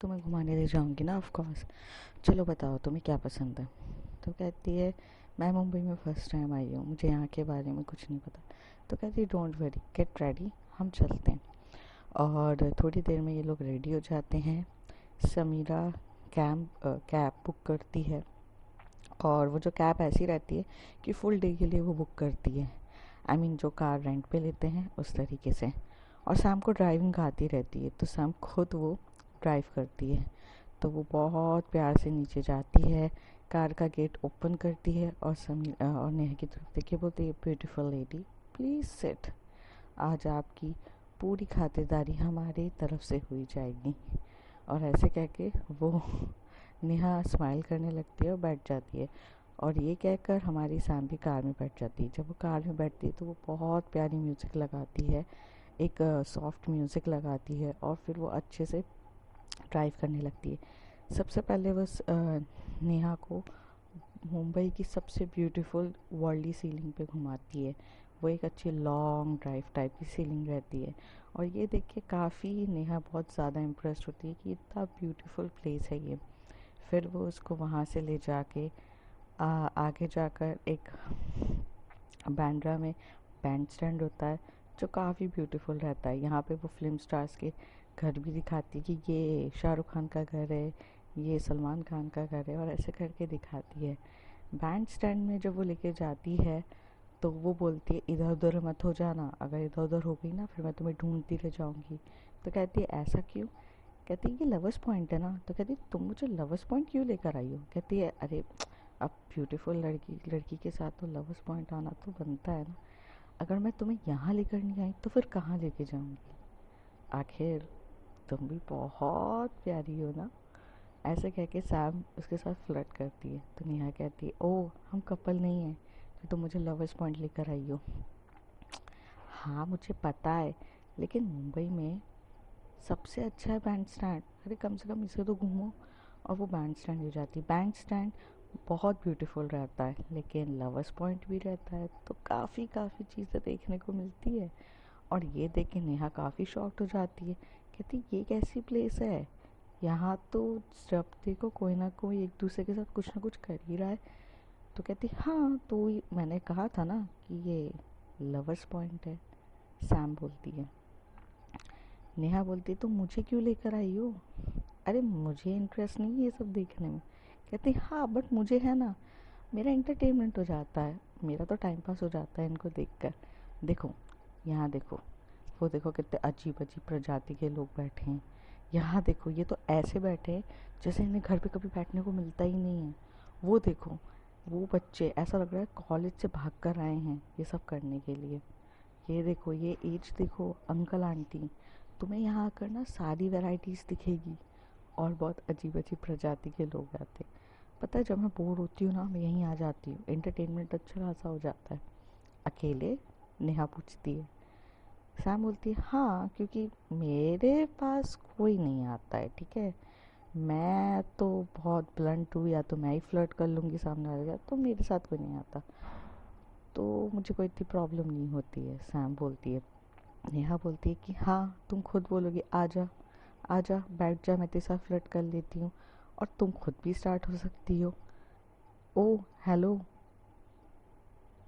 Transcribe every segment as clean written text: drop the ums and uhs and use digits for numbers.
तुम्हें घुमाने ले जाऊंगी ना, ऑफ कोर्स। चलो बताओ तुम्हें क्या पसंद है। तो कहती है, मैं मुंबई में फर्स्ट टाइम आई हूँ, मुझे यहाँ के बारे में कुछ नहीं पता। तो कहती है, डोंट वरी, गेट रेडी, हम चलते हैं। और थोड़ी देर में ये लोग रेडी हो जाते हैं। समीरा कैब बुक करती है। और वो जो कैब ऐसी रहती है कि फुल डे के लिए वो बुक करती है। जो कार रेंट पे लेते हैं उस तरीके से। और शाम को ड्राइविंग आती रहती है, तो शाम खुद वो ड्राइव करती है। तो वो बहुत प्यार से नीचे जाती है, कार का गेट ओपन करती है और और नेहा की तरफ देखिए बोलती है, ब्यूटीफुल लेडी, प्लीज़ सिट, आज आपकी पूरी खातिरदारी हमारी तरफ से हुई जाएगी। और ऐसे कह के वो नेहा स्माइल करने लगती है और बैठ जाती है। और ये कहकर हमारी सैम भी कार में बैठ जाती है। जब वो कार में बैठती है तो वो बहुत प्यारी म्यूज़िक लगाती है, एक सॉफ्ट म्यूज़िक लगाती है, और फिर वो अच्छे से ड्राइव करने लगती है। सबसे पहले वो नेहा को मुंबई की सबसे ब्यूटीफुल वर्ल्डी सीलिंग पे घुमाती है। वो एक अच्छी लॉन्ग ड्राइव टाइप की सीलिंग रहती है। और ये देख के काफ़ी नेहा बहुत ज़्यादा इम्प्रेस होती है कि इतना ब्यूटीफुल प्लेस है ये। फिर वो उसको वहाँ से ले जाके आगे जाकर एक बांद्रा में बैंड स्टैंड होता है, जो काफ़ी ब्यूटीफुल रहता है। यहाँ पे वो फिल्म स्टार्स के घर भी दिखाती है कि ये शाहरुख खान का घर है, ये सलमान खान का घर है, और ऐसे करके दिखाती है। बैंड स्टैंड में जब वो लेके जाती है तो वो बोलती है, इधर उधर मत हो जाना, अगर इधर उधर हो गई ना फिर मैं तुम्हें ढूंढती रह जाऊंगी। तो कहती है, ऐसा क्यों? कहती है, ये लवर्स पॉइंट है ना। तो कहती है, तुम मुझे लवर्स पॉइंट क्यों लेकर आई हो? कहती है, अरे अब ब्यूटीफुल लड़की लड़की के साथ तो लवर्स पॉइंट आना तो बनता है ना। अगर मैं तुम्हें यहाँ लेकर नहीं आई तो फिर कहाँ लेके जाऊँगी? आखिर तुम भी बहुत प्यारी हो ना। ऐसे कह के सैम उसके साथ फ्लर्ट करती है। तो नेहा कहती है, ओह हम कपल नहीं हैं जो तुम मुझे लवर्स पॉइंट लेकर आई हो। हाँ मुझे पता है, लेकिन मुंबई में सबसे अच्छा है बैंड स्टैंड, अरे कम से कम इसे तो घूमो। और वो बैंड स्टैंड हो जाती है। बैंड स्टैंड बहुत ब्यूटीफुल रहता है, लेकिन लवर्स पॉइंट भी रहता है, तो काफ़ी काफ़ी चीज़ें देखने को मिलती है। और ये देख के नेहा काफ़ी शॉक्ड हो जाती है। कहती, ये कैसी प्लेस है? यहाँ तो जब देखो कोई ना कोई एक दूसरे के साथ कुछ ना कुछ कर ही रहा है। तो कहती, हाँ तो मैंने कहा था ना कि ये लवर्स पॉइंट है। सैम बोलती है। नेहा बोलती, तो मुझे क्यों लेकर आई हो? अरे मुझे इंटरेस्ट नहीं है ये सब देखने में। कहती, हाँ बट मुझे है ना, मेरा एंटरटेनमेंट हो जाता है, मेरा तो टाइम पास हो जाता है इनको देखकर। देखो, यहाँ देखो, वो देखो कितने अजीब अजीब प्रजाति के लोग बैठे हैं। यहाँ देखो, ये तो ऐसे बैठे हैं जैसे इन्हें घर पे कभी बैठने को मिलता ही नहीं है। वो देखो, वो बच्चे ऐसा लग रहा है कॉलेज से भाग कर आए हैं ये सब करने के लिए। ये देखो, ये एज देखो, अंकल आंटी, तुम्हें यहाँ आकर ना सारी वैरायटीज़ दिखेगी। और बहुत अजीब अजीब प्रजाति के लोग आते हैं। पता है, जब मैं बोर होती हूँ ना मैं यहीं आ जाती हूँ, एंटरटेनमेंट अच्छा खासा हो जाता है। अकेले? नेहा पूछती है। सैम बोलती है, हाँ क्योंकि मेरे पास कोई नहीं आता है, ठीक है। मैं तो बहुत ब्लंट हूँ, या तो मैं ही फ्लर्ट कर लूँगी सामने वाले का, तो मेरे साथ कोई नहीं आता, तो मुझे कोई इतनी प्रॉब्लम नहीं होती है। सैम बोलती है। नेहा बोलती है कि हाँ तुम खुद बोलोगी, आजा आजा बैठ जा, मैं तेरे साथ फ्लर्ट कर लेती हूँ, और तुम खुद भी स्टार्ट हो सकती हो। ओ हेलो,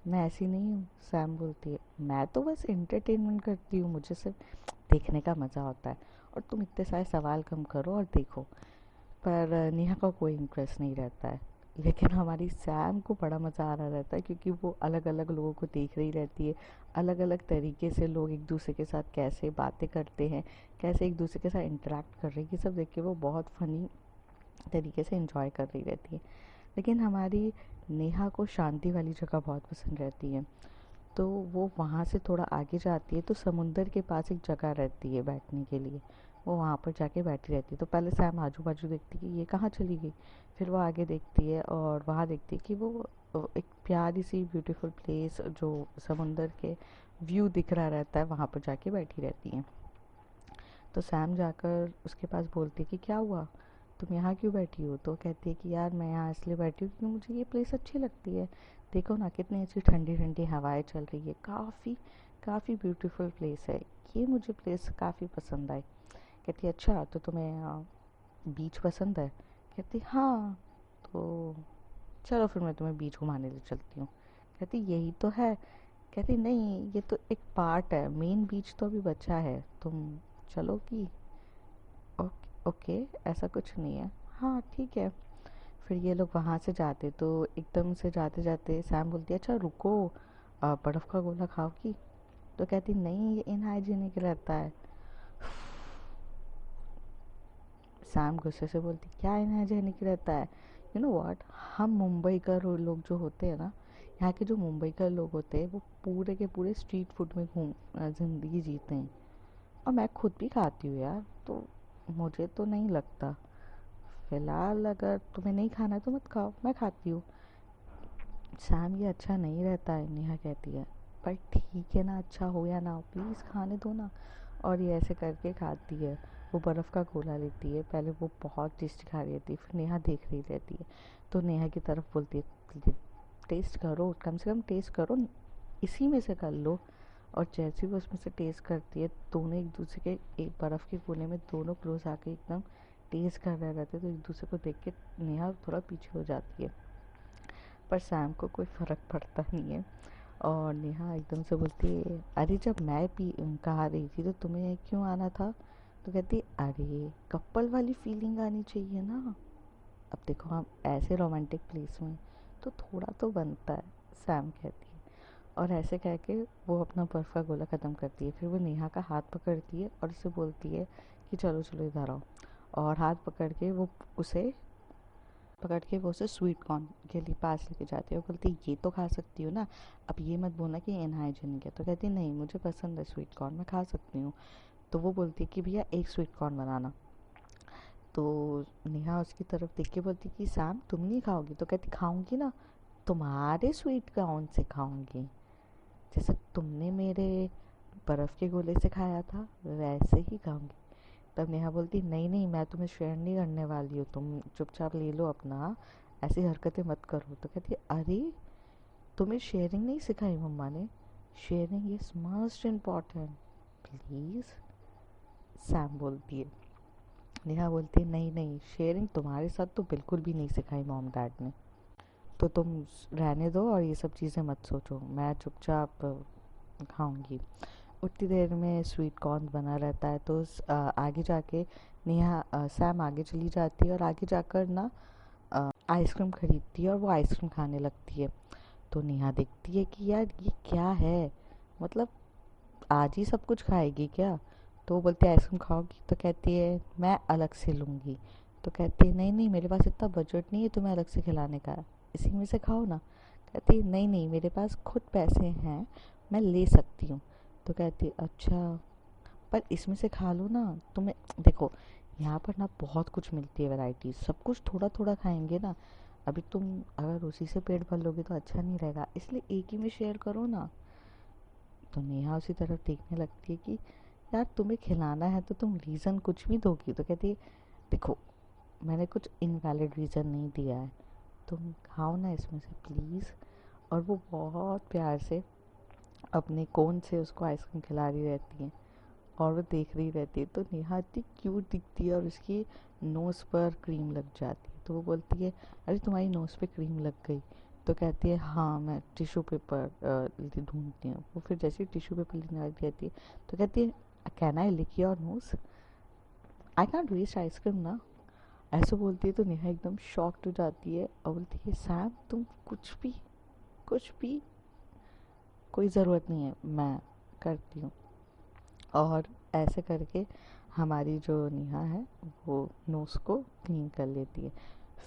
मैं ऐसी नहीं हूँ। सैम बोलती है, मैं तो बस एंटरटेनमेंट करती हूँ, मुझे सिर्फ देखने का मज़ा होता है, और तुम इतने सारे सवाल कम करो और देखो। पर नेहा का कोई इंटरेस्ट नहीं रहता है। लेकिन हमारी सैम को बड़ा मज़ा आ रहा रहता है, क्योंकि वो अलग अलग लोगों को देख रही रहती है। अलग अलग तरीके से लोग एक दूसरे के साथ कैसे बातें करते हैं, कैसे एक दूसरे के साथ इंटरेक्ट कर रहे हैं, ये सब देख के वो बहुत फ़नी तरीके से इंजॉय कर रही रहती है। लेकिन हमारी नेहा को शांति वाली जगह बहुत पसंद रहती है। तो वो वहाँ से थोड़ा आगे जाती है तो समुंदर के पास एक जगह रहती है बैठने के लिए। वो वहाँ पर जाके बैठी रहती है। तो पहले सैम आजू बाजू देखती है कि ये कहाँ चली गई। फिर वो आगे देखती है और वहाँ देखती है कि वो एक प्यारी सी ब्यूटीफुल प्लेस जो समुंदर के व्यू दिख रहा रहता है, वहाँ पर जाके बैठी रहती है। तो सैम जाकर उसके पास बोलती है कि क्या हुआ, तुम यहाँ क्यों बैठी हो? तो कहती है कि यार मैं यहाँ इसलिए बैठी हूँ क्योंकि मुझे ये प्लेस अच्छी लगती है। देखो ना कितनी अच्छी ठंडी ठंडी हवाएं चल रही है, काफ़ी काफ़ी ब्यूटीफुल प्लेस है। ये मुझे प्लेस काफ़ी पसंद आई। कहती है, अच्छा तो तुम्हें बीच पसंद है? कहती हाँ। तो चलो फिर मैं तुम्हें बीच घुमाने ले चलती हूँ। कहती यही तो है। कहती नहीं, ये तो एक पार्ट है, मेन बीच तो अभी बचा है, तुम चलोगी? ओके ओके, ऐसा कुछ नहीं है। हाँ ठीक है। फिर ये लोग वहाँ से जाते तो एकदम से जाते जाते सैम बोलती है अच्छा रुको, बर्फ़ का गोला खाओगी? तो कहती नहीं, ये इनहाइजीनिक रहता है। सैम गुस्से से बोलती क्या इनहाइजीनिक रहता है? यू नो व्हाट, हम मुंबई का लोग जो होते हैं ना, यहाँ के जो मुंबई का लोग होते हैं वो पूरे के पूरे स्ट्रीट फूड में घूम ज़िंदगी जीते हैं। और मैं खुद भी खाती हूँ यार, तो मुझे तो नहीं लगता। फिलहाल अगर तुम्हें नहीं खाना है तो मत खाओ, मैं खाती हूँ। सैम ये अच्छा नहीं रहता है, नेहा कहती है। पर ठीक है ना, अच्छा हो या ना हो, प्लीज़ खाने दो ना। और ये ऐसे करके खाती है। वो बर्फ़ का गोला लेती है, पहले वो बहुत टेस्टी खा रही थी, फिर नेहा देख रही रहती है। तो नेहा की तरफ बोलती है टेस्ट करो, कम से कम टेस्ट करो, इसी में से कर लो। और जैसे ही वो उसमें से टेस्ट करती है, दोनों एक दूसरे के एक बर्फ़ के गोले में दोनों क्लोज आके एकदम टेस्ट कर रहे रहते, तो एक दूसरे को देख के नेहा थोड़ा पीछे हो जाती है। पर सैम को कोई फ़र्क पड़ता नहीं है। और नेहा एकदम से बोलती है अरे जब मैं पी कहा रही थी तो तुम्हें क्यों आना था? तो कहती अरे कपल वाली फीलिंग आनी चाहिए ना। अब देखो हम ऐसे रोमांटिक प्लेस में तो थोड़ा तो बनता है, सैम कहती है। और ऐसे कह के वो अपना बर्फ़ का गोला ख़त्म करती है। फिर वो नेहा का हाथ पकड़ती है और उसे बोलती है कि चलो चलो इधर आओ। और हाथ पकड़ के वो उसे स्वीट कॉर्न के लिए पास लेके जाती है। वो बोलती है ये तो खा सकती हो ना, अब ये मत बोलना कि इनहाइजीनिक है। तो कहती नहीं, मुझे पसंद है स्वीट कॉर्न, मैं खा सकती हूँ। तो वो बोलती है कि भैया एक स्वीट कॉर्न बनाना। तो नेहा उसकी तरफ देख के बोलती कि सैम तुम नहीं खाओगी? तो कहती खाऊंगी ना, तुम्हारे स्वीट कॉर्न से खाऊंगी, जैसे तुमने मेरे बर्फ़ के गोले से खाया था वैसे ही खाऊंगी। तब नेहा बोलती नहीं नहीं, मैं तुम्हें शेयर नहीं करने वाली हूँ, तुम चुपचाप ले लो अपना, ऐसी हरकतें मत करो। तो कहती है अरे तुम्हें शेयरिंग नहीं सिखाई मम्मा ने? Sharing is must important, please. Sam बोलती है। नेहा बोलती है नहीं नहीं, शेयरिंग तुम्हारे साथ तो बिल्कुल भी नहीं सिखाई मॉम डैड ने, तो तुम रहने दो और ये सब चीज़ें मत सोचो, मैं चुपचाप खाऊंगी। उतनी देर में स्वीट कॉर्न बना रहता है। तो आगे जाके सैम आगे चली जाती है और आगे जाकर ना आइसक्रीम खरीदती है और वो आइसक्रीम खाने लगती है। तो नेहा देखती है कि यार ये क्या है, मतलब आज ही सब कुछ खाएगी क्या? तो वो बोलती है आइसक्रीम खाओगी? तो कहती है मैं अलग से लूँगी। तो कहती है नहीं नहीं, मेरे पास इतना बजट नहीं है तुम्हें अलग से खिलाने का, इसी में से खाओ ना। कहती है नहीं नहीं, मेरे पास खुद पैसे हैं, मैं ले सकती हूँ। तो कहती है अच्छा, पर इसमें से खा लो ना, तुम्हें देखो यहाँ पर ना बहुत कुछ मिलती है वैरायटी, सब कुछ थोड़ा थोड़ा खाएंगे ना, अभी तुम अगर उसी से पेट भर लोगे तो अच्छा नहीं रहेगा, इसलिए एक ही में शेयर करो ना। तो नेहा उसी तरफ देखने लगती है कि यार तुम्हें खिलाना है तो तुम रीज़न कुछ भी दोगी? तो कहती है देखो मैंने कुछ इनवैलिड रीज़न नहीं दिया है, तुम खाओ ना इसमें से प्लीज़। और वो बहुत प्यार से अपने कोन से उसको आइसक्रीम खिला रही रहती है और वो देख रही रहती है। तो नेहा इतनी क्यूट दिखती है और उसकी नोज़ पर क्रीम लग जाती है। तो वो बोलती है अरे तुम्हारी नोज़ पे क्रीम लग गई? तो कहती है हाँ, मैं टिश्यू पेपर ढूंढती हूँ। वो फिर जैसे ही टिश्यू पेपर लेने वाली रहती है तो कहती है can I lick your nose, I can't waste ice cream ना। ऐसे बोलती है तो नेहा एकदम शॉक्ड हो जाती है और बोलती है सैम तुम कुछ भी कोई ज़रूरत नहीं है, मैं करती हूँ। और ऐसे करके हमारी जो नेहा है वो नोज़ को क्लीन कर लेती है।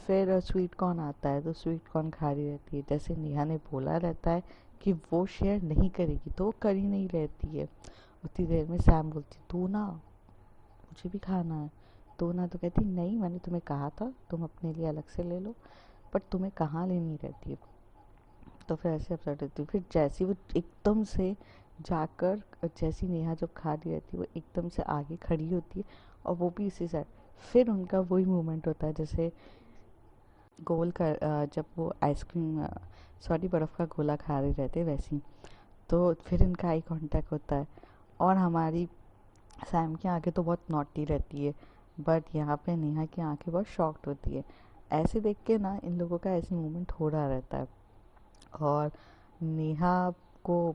फिर स्वीट कॉर्न आता है तो स्वीट कॉर्न खा रही रहती है, जैसे नेहा ने बोला रहता है कि वो शेयर नहीं करेगी तो वो कर ही नहीं रहती है। उतनी देर में सैम बोलती दो ना, मुझे भी खाना है, दो ना। तो कहती नहीं, मैंने तुम्हें कहा था तुम अपने लिए अलग से ले लो, बट तुम्हें कहाँ लेनी रहती है। तो फिर ऐसे अपसेट होती हूँ। फिर जैसी वो एकदम से जाकर, जैसी नेहा जब खा रही रहती है वो एकदम से आगे खड़ी होती है और वो भी इसी साइड। फिर उनका वही मूवमेंट होता है जैसे जब वो आइसक्रीम सॉरी बर्फ़ का गोला खा रहे रहते वैसे ही। तो फिर इनका आई कांटेक्ट होता है और हमारी सैम की आंखें तो बहुत नॉटी रहती है, बट यहाँ पे नेहा की आंखें बहुत शॉक्ड होती है। ऐसे देख के ना इन लोगों का ऐसे मूवमेंट हो रहा रहता है। और नेहा को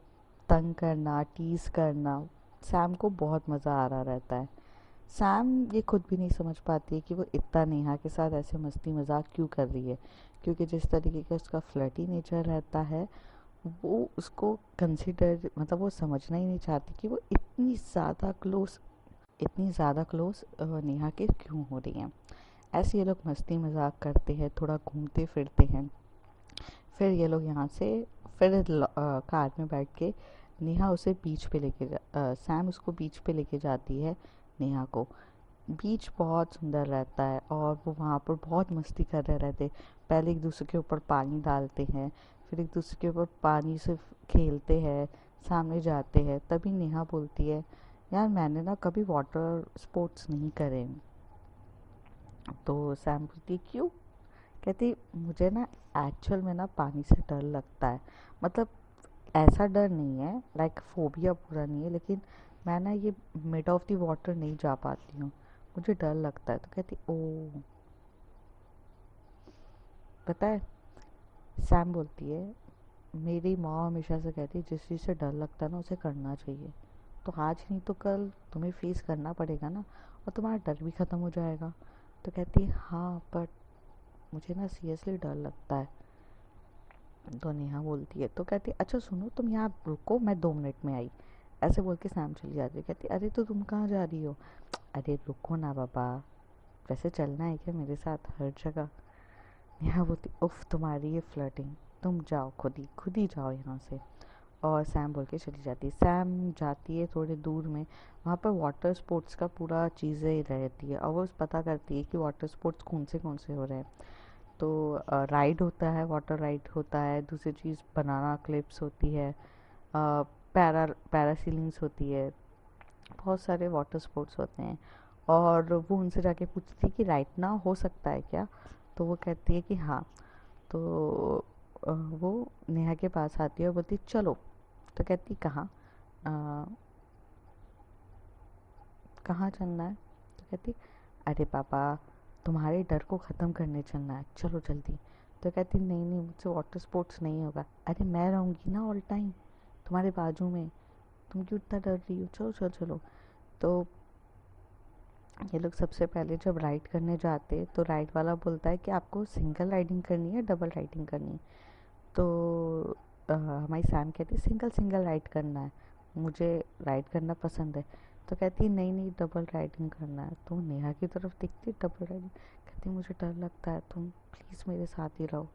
तंग करना, टीज करना सैम को बहुत मज़ा आ रहा रहता है। सैम ये खुद भी नहीं समझ पाती है कि वो इतना नेहा के साथ ऐसे मस्ती मजाक क्यों कर रही है, क्योंकि जिस तरीके का उसका फ्लर्टी नेचर रहता है वो उसको कंसिडर मतलब वो समझना ही नहीं चाहती कि वो इतनी ज़्यादा क्लोज नेहा के क्यों हो रही हैं। ऐसे ये लोग मस्ती मजाक करते हैं, थोड़ा घूमते फिरते हैं। फिर ये लोग यहाँ से फिर कार में बैठ के नेहा उसे बीच पे सैम उसको बीच पे लेके जाती है नेहा को। बीच बहुत सुंदर रहता है और वो वहाँ पर बहुत मस्ती कर रहे रहते। पहले एक दूसरे के ऊपर पानी डालते हैं, फिर एक दूसरे के ऊपर पानी से खेलते हैं, सामने जाते हैं। तभी नेहा बोलती है, यार मैंने ना कभी वाटर स्पोर्ट्स नहीं करे। तो सैम बोलती क्यों? कहती मुझे ना एक्चुअल में ना पानी से डर लगता है। मतलब ऐसा डर नहीं है, लाइक फोबिया पूरा नहीं है, लेकिन मैं ना ये मिड ऑफ द वाटर नहीं जा पाती हूँ, मुझे डर लगता है। तो कहती ओ, पता है सैम बोलती है, मेरी माँ हमेशा से कहती है जिस चीज़ से डर लगता है ना उसे करना चाहिए। तो आज नहीं तो कल तुम्हें फेस करना पड़ेगा ना, और तुम्हारा डर भी ख़त्म हो जाएगा। तो कहती है हाँ बट मुझे ना सीरियसली डर लगता है। तो नेहा बोलती है, तो कहती है अच्छा सुनो तुम यहाँ रुको, मैं 2 मिनट में आई। ऐसे बोल के सैम चली जाती है। कहती अरे तो तुम कहाँ जा रही हो? अरे रुको ना बाबा, वैसे चलना है क्या मेरे साथ हर जगह? नेहा बोलती उफ तुम्हारी ये फ्लर्टिंग, तुम जाओ खुद ही जाओ यहाँ से। और सैम बोल के चली जाती है। सैम जाती है थोड़ी दूर में, वहाँ पर वाटर स्पोर्ट्स का पूरा चीज़ें रहती है और वो पता करती है कि वाटर स्पोर्ट्स कौन से हो रहे हैं। तो राइड होता है, वाटर राइड होता है, दूसरी चीज़ बनाना क्लिप्स होती है, पैरासीलिंग्स होती है, बहुत सारे वाटर स्पोर्ट्स होते हैं। और वो उनसे जाके पूछती है कि राइट ना हो सकता है क्या? तो वो कहती है कि हाँ। तो वो नेहा के पास आती है और बोलती चलो। तो कहती कहाँ? अ, कहाँ चलना है? तो कहती अरे पापा तुम्हारे डर को ख़त्म करने चलना है, चलो जल्दी। तो कहती नहीं नहीं मुझसे वाटर स्पोर्ट्स नहीं होगा। अरे मैं रहूँगी ना ऑल टाइम तुम्हारे बाजू में, तुम क्यों इतना डर रही हो, चलो चलो चलो। तो ये लोग सबसे पहले जब राइड करने जाते तो राइड वाला बोलता है कि आपको सिंगल राइडिंग करनी है डबल राइडिंग करनी है? तो हमारी सैम कहती है सिंगल सिंगल राइड करना है, मुझे राइड करना पसंद है। तो कहती नहीं नहीं डबल राइडिंग करना है। तो नेहा की तरफ देखती डबल राइडिंग, कहती मुझे डर लगता है, तुम प्लीज़ मेरे साथ ही रहो।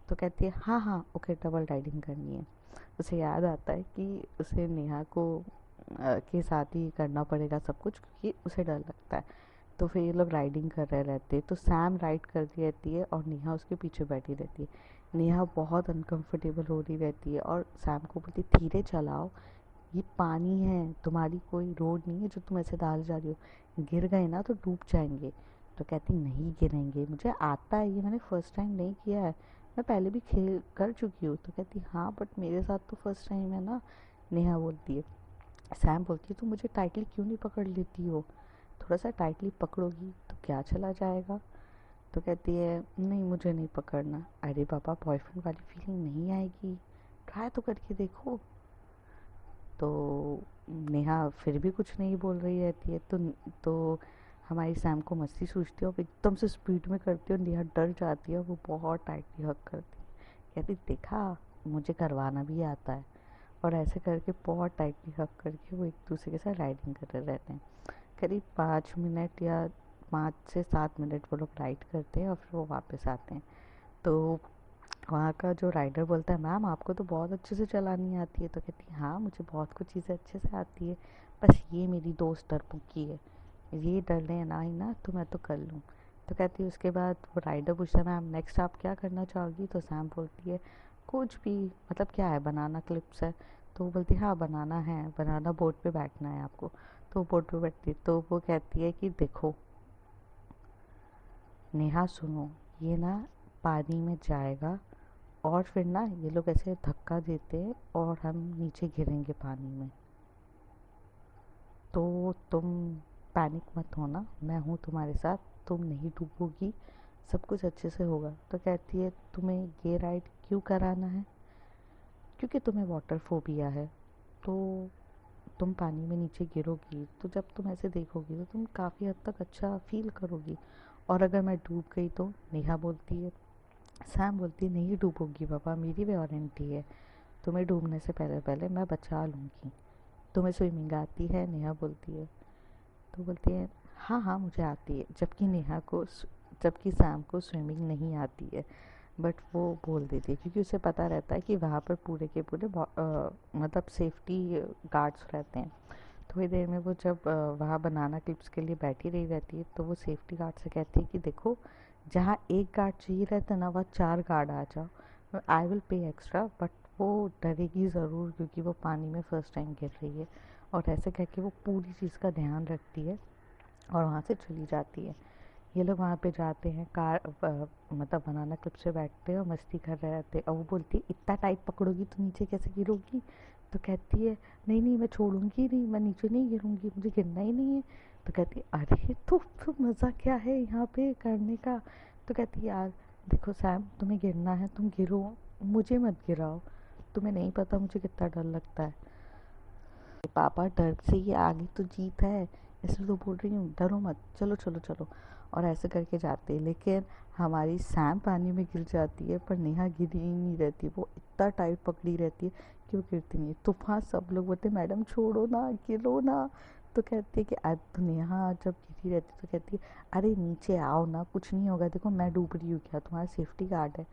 तो कहती है हाँ हाँ ओके डबल राइडिंग करनी है। उसे याद आता है कि उसे नेहा को के साथ ही करना पड़ेगा सब कुछ, क्योंकि उसे डर लगता है। तो फिर ये लोग राइडिंग कर रहे रहते हैं। तो सैम राइड करती रहती है और नेहा उसके पीछे बैठी रहती है। नेहा बहुत अनकंफर्टेबल हो रही रहती है और सैम को बोलती धीरे चलाओ, ये पानी है, तुम्हारी कोई रोड नहीं है जो तुम ऐसे डाल जा रही हो, गिर गए ना तो डूब जाएंगे। तो कहती नहीं गिरेंगे, मुझे आता है, ये मैंने फर्स्ट टाइम नहीं किया है, मैं पहले भी खेल कर चुकी हूँ। तो कहती हाँ बट मेरे साथ तो फर्स्ट टाइम है ना। नेहा बोलती है। सैम बोलती है तुम मुझे टाइटली क्यों नहीं पकड़ लेती हो, थोड़ा सा टाइटली पकड़ोगी तो क्या चला जाएगा? तो कहती है नहीं मुझे नहीं पकड़ना। अरे पापा बॉयफ्रेंड वाली फीलिंग नहीं आएगी, ट्राई तो करके देखो। तो नेहा फिर भी कुछ नहीं बोल रही रहती है। तो हमारी सैम को मस्ती सूझती है और एकदम से स्पीड में करती है और नेहा डर जाती है, वो बहुत टाइटली हक करती है। कहती देखा मुझे करवाना भी आता है। और ऐसे करके बहुत टाइटली हक करके वो एक दूसरे के साथ राइडिंग कर रहे रहते हैं। करीब 5 मिनट या 5 से 7 मिनट वो लोग राइड करते हैं और फिर वो वापस आते हैं। तो वहाँ का जो राइडर बोलता है मैम आपको तो बहुत अच्छे से चलानी आती है। तो कहती है हाँ मुझे बहुत कुछ चीज़ें अच्छे से आती है, बस ये मेरी दोस्त डरपोकी है, ये डरने ना ही ना तो मैं तो कर लूँ। तो कहती है उसके बाद वो राइडर पूछता है मैम नेक्स्ट आप क्या करना चाहोगी? तो सैम बोलती है कुछ भी, मतलब क्या है, बनाना क्लिप्स है। तो वो बोलती है हाँ बनाना है, बनाना बोट पे बैठना है आपको। तो बोट पे बैठती है। तो वो कहती है कि देखो नेहा सुनो, ये ना पानी में जाएगा और फिर ना ये लोग ऐसे धक्का देते हैं और हम नीचे गिरेंगे पानी में। तो तुम पैनिक मत होना, मैं हूँ तुम्हारे साथ, तुम नहीं डूबोगी, सब कुछ अच्छे से होगा। तो कहती है तुम्हें ये राइड क्यों कराना है? क्योंकि तुम्हें वाटर फोबिया है, तो तुम पानी में नीचे गिरोगी तो जब तुम ऐसे देखोगी तो तुम काफ़ी हद तक अच्छा फील करोगी। और अगर मैं डूब गई तो? नेहा बोलती है। सैम बोलती है नहीं डूबोगी पापा, मेरी वारंटी है, तुम्हें डूबने से पहले पहले मैं बचा लूँगी। तुम्हें स्विमिंग आती है? नेहा बोलती है। तो बोलती है हाँ हाँ मुझे आती है, जबकि सैम को स्विमिंग नहीं आती है। बट वो बोल देती है क्योंकि उसे पता रहता है कि वहाँ पर पूरे के पूरे मतलब सेफ्टी गार्ड्स रहते हैं। थोड़ी देर में वो जब वहाँ बनाना क्लिप्स के लिए बैठी रही रहती है तो वो सेफ्टी गार्ड से कहती है कि देखो, जहाँ एक गार्ड चाहिए रहता है ना वहाँ 4 गार्ड आ जाओ, I will pay extra. But वो डरेगी ज़रूर क्योंकि वो पानी में फ़र्स्ट टाइम गिर रही है। और ऐसे कह के वो पूरी चीज़ का ध्यान रखती है और वहाँ से चली जाती है। ये लोग वहाँ पे जाते हैं, मतलब बनाना क्लिप से बैठते हैं और मस्ती कर रहे रहते हैं। और वो बोलती है इतना टाइट पकड़ोगी तो नीचे कैसे गिरोगी? तो कहती है नहीं नहीं मैं छोड़ूंगी नहीं, मैं नीचे नहीं गिरूंगी, मुझे गिरना ही नहीं है। तो कहती है अरे तो मज़ा क्या है यहाँ पे करने का? तो कहती है यार देखो सैम, तुम्हें गिरना है तुम गिरो, मुझे मत गिराओ, तुम्हें नहीं पता मुझे कितना डर लगता है। पापा डर से ही आगे तो जीत है, इसलिए तो बोल रही हूँ डरो मत, चलो चलो चलो। और ऐसे करके जाते हैं, लेकिन हमारी सैम पानी में गिर जाती है पर नेहा गिरी ही नहीं रहती, वो इतना टाइट पकड़ी रहती है कि वो गिरती नहीं है। तो वहाँ सब लोग बोलते मैडम छोड़ो ना, गिरो ना। तो कहती है कि अब तो नेहा जब गिरी रहती है तो कहती है अरे नीचे आओ ना, कुछ नहीं होगा, देखो मैं डूब रही हूँ क्या, तुम्हारा सेफ्टी गार्ड है,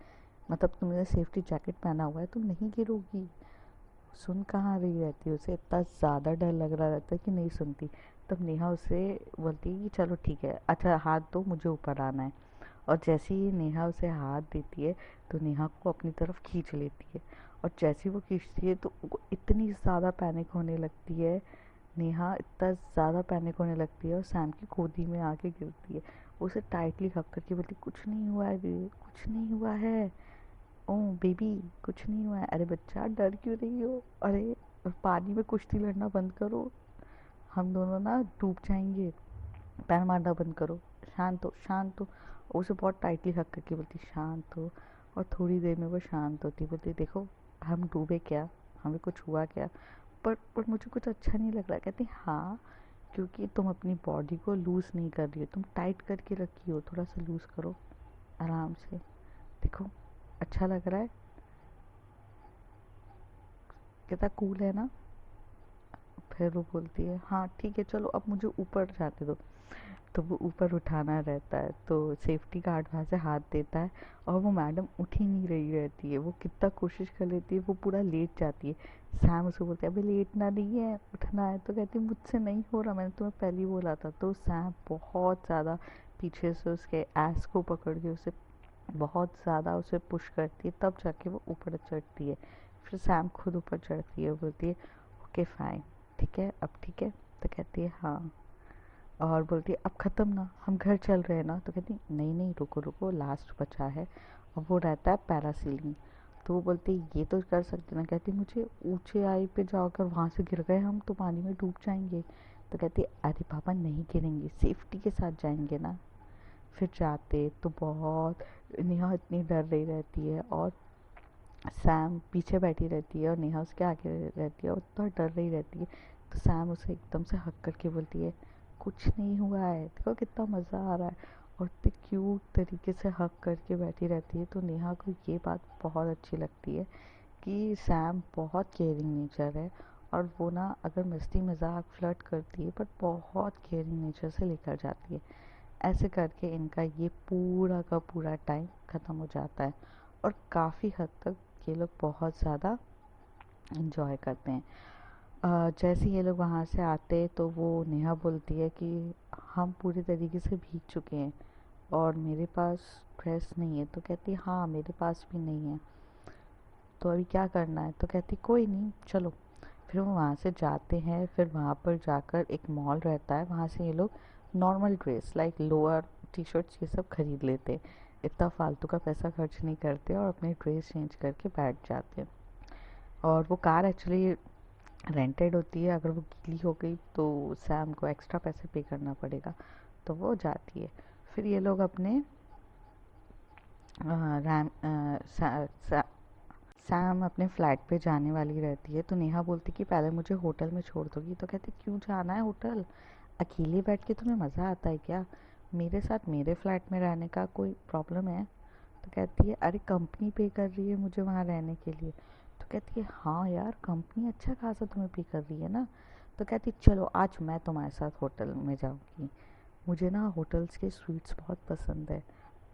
मतलब तुमने सेफ्टी जैकेट पहना हुआ है, तुम नहीं गिरोगी। सुन कहाँ रही रहती है, उसे इतना ज़्यादा डर लग रहा रहता है कि नहीं सुनती। तब नेहा उसे बोलती है कि चलो ठीक है, अच्छा हाथ दो, मुझे ऊपर आना है। और जैसे ही नेहा उसे हाथ देती है तो नेहा को अपनी तरफ खींच लेती है। और जैसे ही वो खींचती है तो वो इतनी ज़्यादा पैनिक होने लगती है, नेहा इतना ज़्यादा पैनिक होने लगती है और सैम की गोदी में आके गिरती है। वो उसे टाइटली हक करके बोलती कुछ नहीं हुआ है बेबी, कुछ नहीं हुआ है, ओ बेबी कुछ नहीं हुआ है। अरे बच्चा डर क्यों रही हो? अरे पानी में कुश्ती लड़ना बंद करो, हम दोनों ना डूब जाएंगे, पैर मारना बंद करो, शांत हो शांत हो। उसे बहुत टाइटली हक करके बोलती शांत हो। और थोड़ी देर में वो शांत होती, बोलती देखो हम डूबे क्या, हमें कुछ हुआ क्या? पर मुझे कुछ अच्छा नहीं लग रहा। कहती हाँ, क्योंकि तुम अपनी बॉडी को लूज़ नहीं कर रही हो, तुम टाइट करके रखी हो, थोड़ा सा लूज़ करो आराम से, देखो अच्छा लग रहा है। कहता कूल है ना? फिर वो बोलती है हाँ ठीक है चलो अब मुझे ऊपर जाने दो। तो वो ऊपर उठाना रहता है तो सेफ्टी गार्ड वहाँ से हाथ देता है और वो मैडम उठ ही नहीं रही रहती है, वो कितना कोशिश कर लेती है, वो पूरा लेट जाती है। सैम उसको बोलते है अभी लेटना नहीं है, उठना है। तो कहती है मुझसे नहीं हो रहा, मैंने तुम्हें पहले ही बोला था। तो सैम बहुत ज़्यादा पीछे से उसके ऐस को पकड़ के उसे बहुत ज़्यादा उसे पुश करती है, तब जाके वो ऊपर चढ़ती है। फिर सैम खुद ऊपर चढ़ती है, बोलती है ओके फाइन, ठीक है अब ठीक है। तो कहती है हाँ, और बोलती है अब ख़त्म ना, हम घर चल रहे हैं ना? तो कहती नहीं नहीं रुको रुको, लास्ट बचा है और वो रहता है पैरासीलिंग। तो वो बोलती है ये तो कर सकते ना? कहती मुझे ऊंचाई पे जाकर वहाँ से गिर गए हम तो पानी में डूब जाएंगे। तो कहती अरे पापा नहीं गिरेंगे, सेफ्टी के साथ जाएंगे ना। फिर जाते तो बहुत, नेहा इतनी डर रही रहती है और सैम पीछे बैठी रहती है और नेहा उसके आगे रहती है और इतना डर रही रहती है। तो सैम उसे एकदम से हक करके बोलती है कुछ नहीं हुआ है, देखो कितना मज़ा आ रहा है। और इतने क्यूट तरीके से हक करके बैठी रहती है। तो नेहा को ये बात बहुत अच्छी लगती है कि सैम बहुत केयरिंग नेचर है और वो ना अगर मस्ती मजाक फ्लर्ट करती है पर बहुत केयरिंग नेचर से लेकर जाती है। ऐसे करके इनका ये पूरा का पूरा टाइम ख़त्म हो जाता है और काफ़ी हद तक ये लोग बहुत ज़्यादा इंजॉय करते हैं। जैसे ये लोग वहाँ से आते तो वो नेहा बोलती है कि हम पूरी तरीके से भीग चुके हैं और मेरे पास ड्रेस नहीं है। तो कहती हाँ मेरे पास भी नहीं है, तो अभी क्या करना है? तो कहती कोई नहीं चलो। फिर वो वहाँ से जाते हैं, फिर वहाँ पर जाकर एक मॉल रहता है, वहाँ से ये लोग normal dress like lower T shirts ये सब खरीद लेते, इतना फालतू का पैसा खर्च नहीं करते और अपनी ड्रेस चेंज करके बैठ जाते। और वो कार एक्चुअली रेंटेड होती है, अगर वो गीली हो गई तो सैम को एक्स्ट्रा पैसे पे करना पड़ेगा, तो वो जाती है। फिर ये लोग अपने रैम सैम अपने फ्लैट पे जाने वाली रहती है, तो नेहा बोलती कि पहले मुझे होटल में छोड़ दोगी, तो कहती क्यों जाना है होटल, अकेले बैठ के तुम्हें मज़ा आता है क्या, मेरे साथ मेरे फ्लैट में रहने का कोई प्रॉब्लम है। तो कहती है अरे कंपनी पे कर रही है मुझे वहाँ रहने के लिए। तो कहती है हाँ यार कंपनी अच्छा खासा तुम्हें पे कर रही है ना। तो कहती चलो आज मैं तुम्हारे साथ होटल में जाऊँगी, मुझे ना होटल्स के स्वीट्स बहुत पसंद है,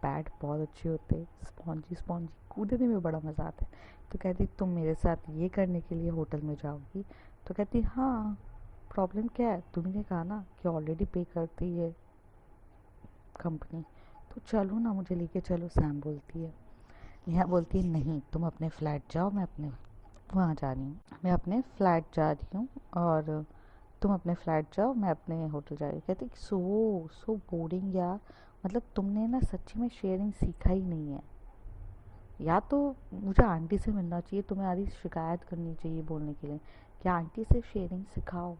पैड बहुत अच्छे होते हैं, स्पॉन्जी स्पॉन्जी, कूदने में बड़ा मज़ा आता है। तो कहती तुम मेरे साथ ये करने के लिए होटल में जाओगी। तो कहती हाँ, प्रॉब्लम क्या है, तुमने कहा ना कि ऑलरेडी पे करती है कंपनी, तो चलो ना मुझे लेके चलो, सैम बोलती है। नेहा बोलती है नहीं तुम अपने फ्लैट जाओ, मैं अपने वहाँ जा रही हूँ, मैं अपने फ्लैट जा रही हूँ, और तुम अपने फ्लैट जाओ, मैं अपने होटल जा रही हूँ। कहती सो सो बोरिंग यार, मतलब तुमने ना सच्ची में शेयरिंग सीखा ही नहीं है, या तो मुझे आंटी से मिलना चाहिए, तुम्हारी शिकायत करनी चाहिए बोलने के लिए कि आंटी से शेयरिंग सिखाओ।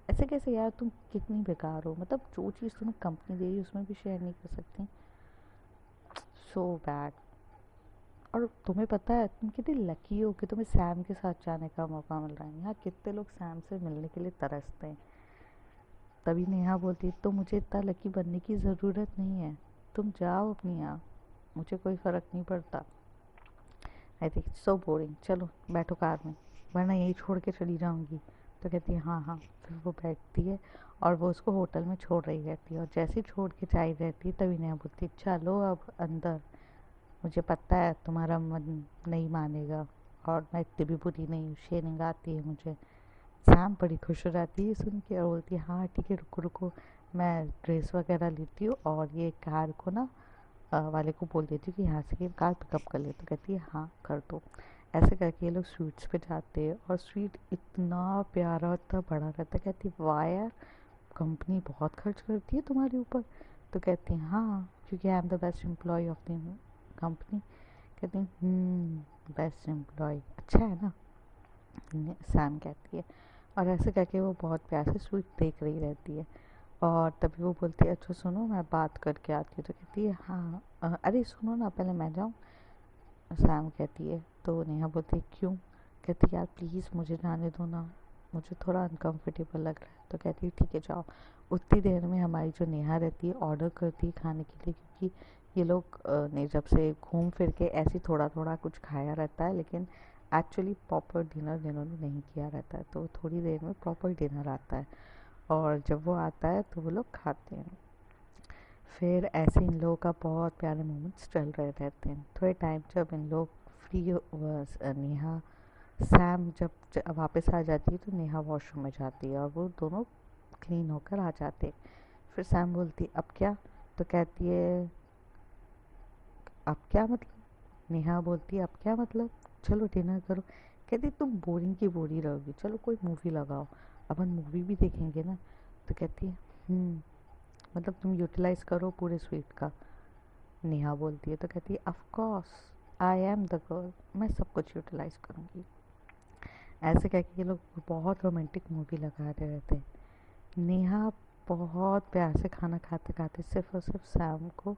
ऐसे कैसे यार, तुम कितनी बेकार हो, मतलब जो चीज़ तुम्हें कंपनी दे रही है उसमें भी शेयर नहीं कर सकती, सो बैड। और तुम्हें पता है तुम कितनी लकी हो कि तुम्हें सैम के साथ जाने का मौका मिल रहा है, यहाँ कितने लोग सैम से मिलने के लिए तरसते हैं। तभी नेहा बोलती तो मुझे इतना लकी बनने की ज़रूरत नहीं है, तुम जाओ अपनी यहाँ, मुझे कोई फ़र्क नहीं पड़ता। आई थिंक सो बोरिंग, चलो बैठो कार में, वरना यही छोड़ के चली जाऊंगी। तो कहती है हाँ हाँ, फिर वो बैठती है और वो उसको होटल में छोड़ रही रहती है, और जैसे ही छोड़ के जा रही रहती है तभी नेहा बोलती है चलो अब अंदर, मुझे पता है तुम्हारा मन नहीं मानेगा, और मैं इतनी भी बुरी नहीं हूँ, शेयरिंग आती है मुझे। सैम बड़ी खुश हो जाती है सुन के और बोलती है हाँ ठीक है रुको रुको, मैं ड्रेस वगैरह लेती हूँ और ये कार को ना वाले को बोल देती हूँ कि यहाँ से ये कार पिकअप कर ले। तो कहती है हाँ कर दो। ऐसे करके ये लोग स्वीट्स पे जाते हैं, और स्वीट इतना प्यारा इतना बड़ा रहता है। कहती है वाह यार, कंपनी बहुत खर्च करती है तुम्हारे ऊपर। तो कहती है हाँ, क्योंकि I am the best employee of the company. कहती है बेस्ट एम्प्लॉय अच्छा है ना, सैम कहती है। और ऐसे करके वो बहुत प्यार से स्वीट देख रही रहती है, और तभी वो बोलती है अच्छा सुनो मैं बात करके आती हूँ। तो कहती है हाँ अरे सुनो ना पहले मैं जाऊँ, सैम कहती है। तो नेहा बोलती है क्यों। कहती है यार प्लीज़ मुझे जाने दो ना, मुझे थोड़ा अनकंफर्टेबल लग रहा है। तो कहती है ठीक है जाओ। उतनी देर में हमारी जो नेहा रहती है ऑर्डर करती है खाने के लिए, क्योंकि ये लोग ने जब से घूम फिर के ऐसे थोड़ा थोड़ा कुछ खाया रहता है, लेकिन एक्चुअली प्रॉपर डिनर इन्होंने नहीं किया रहता है, तो थोड़ी देर में प्रॉपर डिनर आता है, और जब वो आता है तो वो लोग खाते हैं। फिर ऐसे इन लोगों का बहुत प्यारे मोमेंट्स चल रहे रहते हैं। थोड़े टाइम जब इन लोग फ्री नेहा सैम जब वापस आ जाती है तो नेहा वॉशरूम में जाती है, और वो दोनों क्लीन होकर आ जाते हैं। फिर सैम बोलती है अब क्या। तो कहती है अब क्या मतलब। नेहा बोलती है अब क्या मतलब, चलो डिनर करो। कहती तुम बोरिंग की बोरी रहोगी, चलो कोई मूवी लगाओ, अपन मूवी भी देखेंगे ना। तो कहती है मतलब तुम यूटिलाइज करो पूरे स्वीट का। नेहा बोलती है। तो कहती है of course I am the girl, मैं सब कुछ यूटिलाइज करूँगी। ऐसे कह के ये लोग बहुत रोमांटिक मूवी लगा रहे रहते हैं। नेहा बहुत प्यार से खाना खाते खाते सिर्फ और सिर्फ सैम को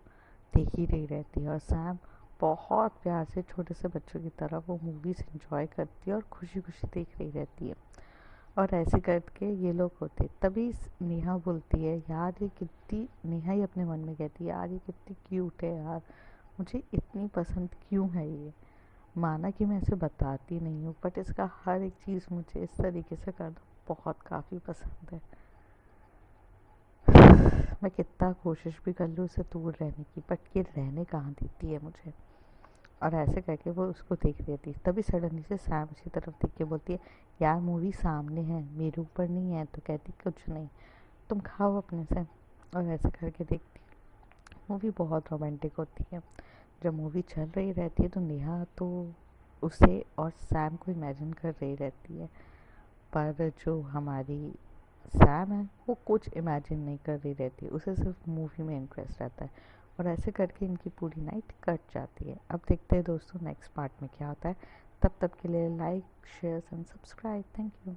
देख ही रही रहती है, और सैम बहुत प्यार से छोटे से बच्चों की तरह वो मूवीज़ इंजॉय करती है और खुशी खुशी देख रही रहती है। और ऐसे करके ये लोग होते, तभी नेहा बोलती है यार ये कितनी, नेहा ही अपने मन में कहती है यार ये कितनी क्यूट है यार, मुझे इतनी पसंद क्यों है ये। माना कि मैं इसे बताती नहीं हूँ, बट इसका हर एक चीज़ मुझे इस तरीके से करना बहुत काफ़ी पसंद है। मैं कितना कोशिश भी कर लूँ उसे दूर रहने की, बट ये रहने कहाँ देती है मुझे। और ऐसे करके वो उसको देख रही थी, तभी सडनली से सैम उसी तरफ देख के बोलती है यार मूवी सामने है मेरे ऊपर नहीं है। तो कहती कुछ नहीं, तुम खाओ अपने से। और ऐसे करके देखती मूवी बहुत रोमांटिक होती है। जब मूवी चल रही रहती है तो नेहा तो उसे और सैम को इमेजिन कर रही रहती है, पर जो हमारी सैम है वो कुछ इमेजिन नहीं कर रही रहती है, उसे सिर्फ मूवी में इंटरेस्ट रहता है। और ऐसे करके इनकी पूरी नाइट कट जाती है। अब देखते हैं दोस्तों नेक्स्ट पार्ट में क्या होता है। तब तक के लिए like share and subscribe. Thank you.